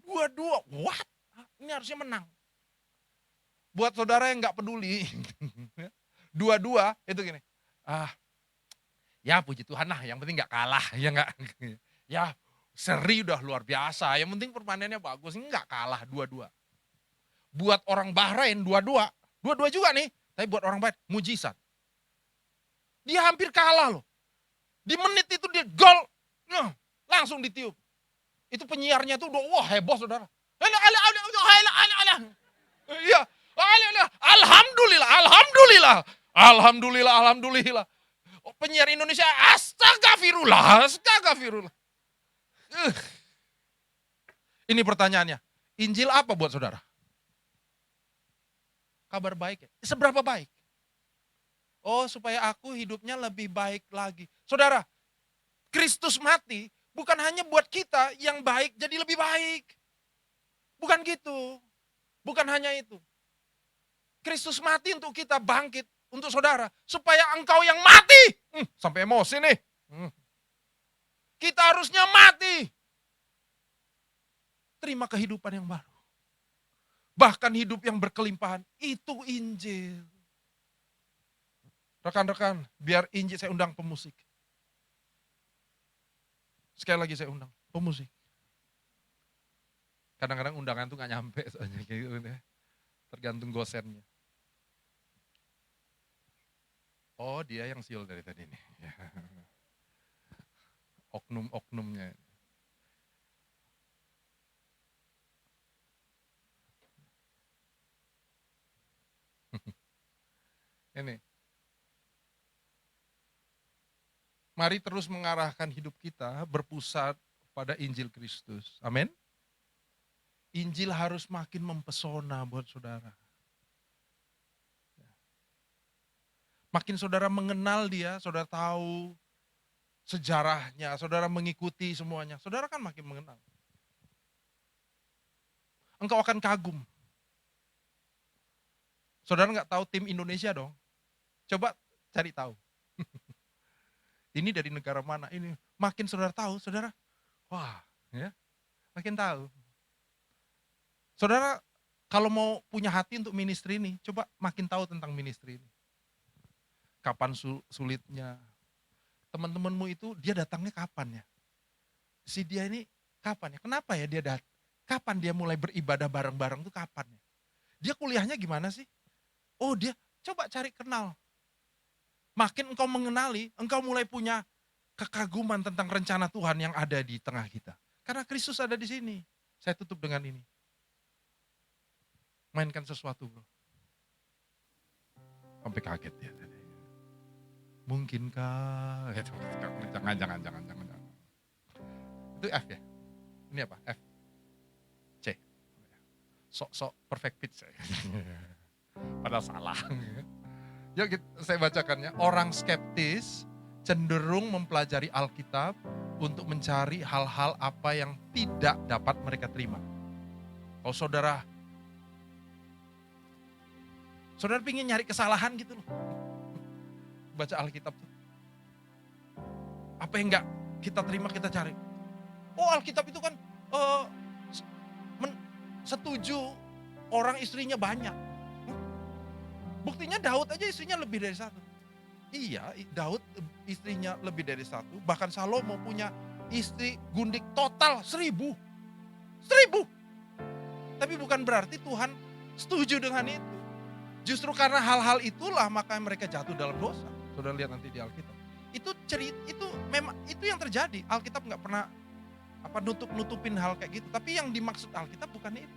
Speaker 1: 2-2, what? Ini harusnya menang. Buat saudara yang enggak peduli. 2-2 itu gini. Ya puji Tuhan lah, yang penting enggak kalah. Ya enggak? Ya seri udah luar biasa. Yang penting permainannya bagus. Enggak kalah 2-2. Buat orang Bahrain 2-2. 2-2 juga nih. Tapi buat orang Bahrain mujizat. Dia hampir kalah loh. Di menit itu dia gol. Langsung ditiup. Itu penyiarnya tuh udah wah heboh saudara. Iya. Alhamdulillah. Penyiar Indonesia astagfirullah. Ini pertanyaannya. Injil apa buat saudara? Kabar baik ya? Seberapa baik? Supaya aku hidupnya lebih baik lagi. Saudara, Kristus mati bukan hanya buat kita yang baik jadi lebih baik. Bukan gitu. Bukan hanya itu. Kristus mati untuk kita bangkit untuk saudara. Supaya engkau yang mati. Sampai emosi nih. Kita harusnya mati. Terima kehidupan yang baru. Bahkan hidup yang berkelimpahan. Itu Injil. Rekan-rekan, biar Injil saya undang pemusik. Sekali lagi saya undang pemusik. Kadang-kadang undangan tuh gak nyampe soalnya kayak gitu ya. Tergantung gosennya. Dia yang siul dari tadi nih. Oknum-oknumnya. Ini. Mari terus mengarahkan hidup kita berpusat pada Injil Kristus. Amin. Injil harus makin mempesona buat saudara. Makin saudara mengenal dia, saudara tahu sejarahnya, saudara mengikuti semuanya, saudara kan makin mengenal. Engkau akan kagum. Saudara nggak tahu tim Indonesia dong? Coba cari tahu. Ini dari negara mana? Ini makin saudara tahu, saudara, wah, ya, makin tahu. Saudara, kalau mau punya hati untuk ministry ini, coba makin tahu tentang ministry ini. Kapan sulitnya? Teman-temanmu itu dia datangnya kapan ya? Si dia ini kapan ya? Kenapa ya dia datang? Kapan dia mulai beribadah bareng-bareng tuh kapan ya? Dia kuliahnya gimana sih? Oh dia, coba cari kenal. Makin engkau mengenali, engkau mulai punya kekaguman tentang rencana Tuhan yang ada di tengah kita. Karena Kristus ada di sini. Saya tutup dengan ini. Mainkan sesuatu bro. Sampai kaget ya. Mungkinkah? Jangan. Itu F ya? Ini apa? F. C. Sok-sok perfect pitch. Padahal salah. Yuk saya bacakannya. Orang skeptis cenderung mempelajari Alkitab untuk mencari hal-hal apa yang tidak dapat mereka terima. Kalau saudara ingin nyari kesalahan gitu loh. Baca Alkitab tuh. Apa yang enggak kita terima kita cari. Oh Alkitab itu kan setuju orang istrinya banyak. Buktinya Daud aja istrinya lebih dari satu. Iya Daud istrinya lebih dari satu. Bahkan Salomo punya istri gundik total 1.000. Tapi bukan berarti Tuhan setuju dengan itu. Justru karena hal-hal itulah maka mereka jatuh dalam dosa. Saudara lihat nanti di Alkitab. Itu memang itu yang terjadi. Alkitab nggak pernah nutupin hal kayak gitu. Tapi yang dimaksud Alkitab bukan itu.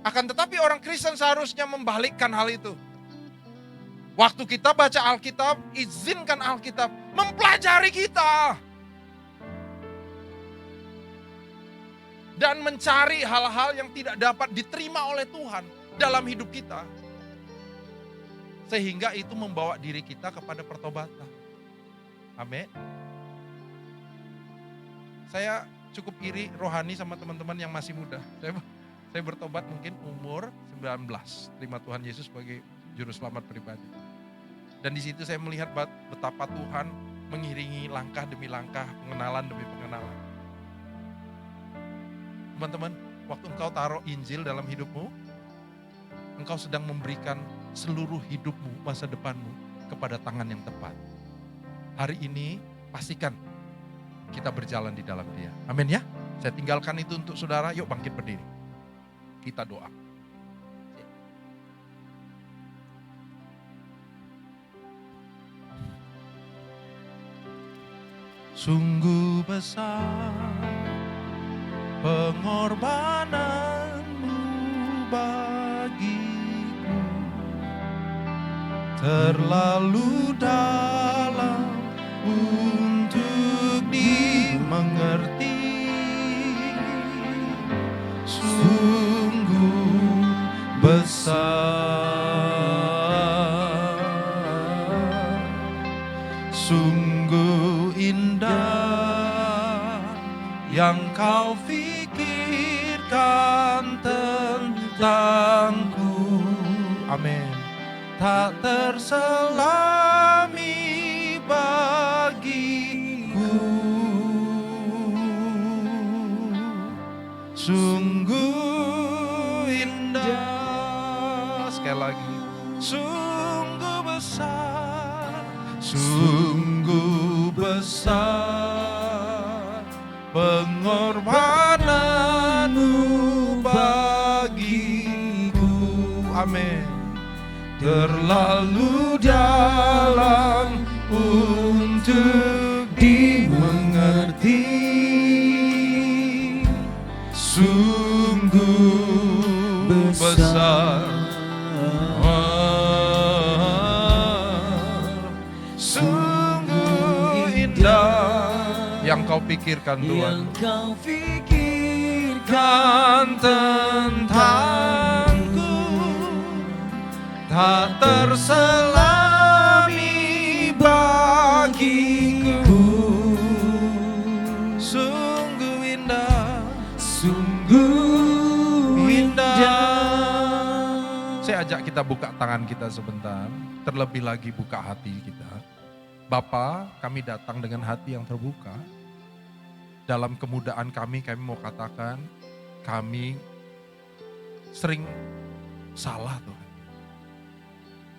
Speaker 1: Akan tetapi orang Kristen seharusnya membalikkan hal itu. Waktu kita baca Alkitab, izinkan Alkitab mempelajari kita. Dan mencari hal-hal yang tidak dapat diterima oleh Tuhan dalam hidup kita. Sehingga itu membawa diri kita kepada pertobatan. Amin. Saya cukup iri rohani sama teman-teman yang masih muda. Saya bertobat mungkin umur 19. Terima Tuhan Yesus sebagai juru selamat pribadi. Dan di situ saya melihat betapa Tuhan mengiringi langkah demi langkah, pengenalan demi pengenalan. Teman-teman, waktu engkau taruh Injil dalam hidupmu, engkau sedang memberikan seluruh hidupmu, masa depanmu kepada tangan yang tepat. Hari ini pastikan kita berjalan di dalam Dia. Amin ya. Saya tinggalkan itu untuk saudara, yuk bangkit berdiri. Kita doa. Sungguh besar pengorbananmu bagiku, terlalu dalam untuk dimengerti. Sungguh besar, sungguh indah yang kau pikirkan tentangku. Amin. Tak terselami bagiku. Sungguh indah. Sekali lagi. Sungguh besar. Sungguh besar pengorbananmu bagiku. Amin. Terlalu dalam untuk dimengerti. Sungguh besar, sungguh kau pikirkan Tuhan.
Speaker 2: Yang kau pikirkan
Speaker 1: Tentangku tak terselami bagiku. Sungguh indah,
Speaker 2: sungguh
Speaker 1: indah. Saya ajak kita buka tangan kita sebentar, terlebih lagi buka hati kita. Bapa, kami datang dengan hati yang terbuka. Dalam kemudaan kami mau katakan, kami sering salah Tuhan.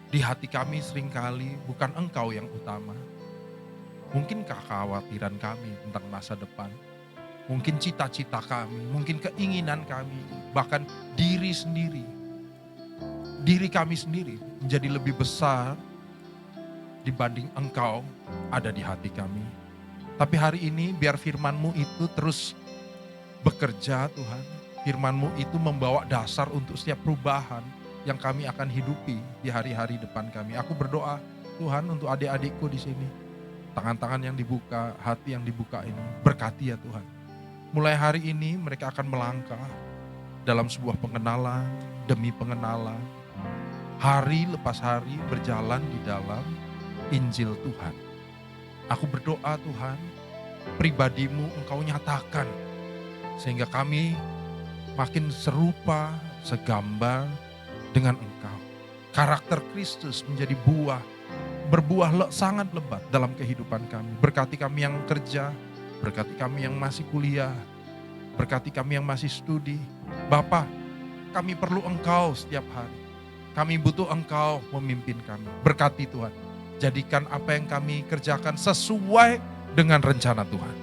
Speaker 1: Di hati kami seringkali bukan Engkau yang utama. Mungkin kekhawatiran kami tentang masa depan. Mungkin cita-cita kami, mungkin keinginan kami, bahkan diri sendiri. Diri kami sendiri menjadi lebih besar dibanding Engkau ada di hati kami. Tapi hari ini biar firman-Mu itu terus bekerja Tuhan. Firman-Mu itu membawa dasar untuk setiap perubahan yang kami akan hidupi di hari-hari depan kami. Aku berdoa Tuhan untuk adik-adikku di sini. Tangan-tangan yang dibuka, hati yang dibuka ini. Berkati ya Tuhan. Mulai hari ini mereka akan melangkah dalam sebuah pengenalan demi pengenalan. Hari lepas hari berjalan di dalam Injil Tuhan. Aku berdoa Tuhan, pribadi-Mu Engkau nyatakan. Sehingga kami makin serupa, segambar dengan Engkau. Karakter Kristus menjadi berbuah sangat lebat dalam kehidupan kami. Berkati kami yang kerja, berkati kami yang masih kuliah, berkati kami yang masih studi. Bapa, kami perlu Engkau setiap hari. Kami butuh Engkau memimpin kami. Berkati Tuhan. Jadikan apa yang kami kerjakan sesuai dengan rencana Tuhan.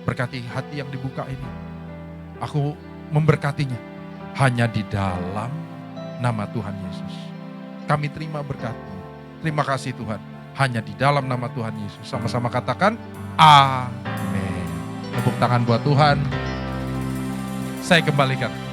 Speaker 1: Berkati hati yang dibuka ini. Aku memberkatinya hanya di dalam nama Tuhan Yesus. Kami terima berkat-Mu. Terima kasih Tuhan. Hanya di dalam nama Tuhan Yesus. Sama-sama katakan amin. Tepuk tangan buat Tuhan. Saya kembalikan.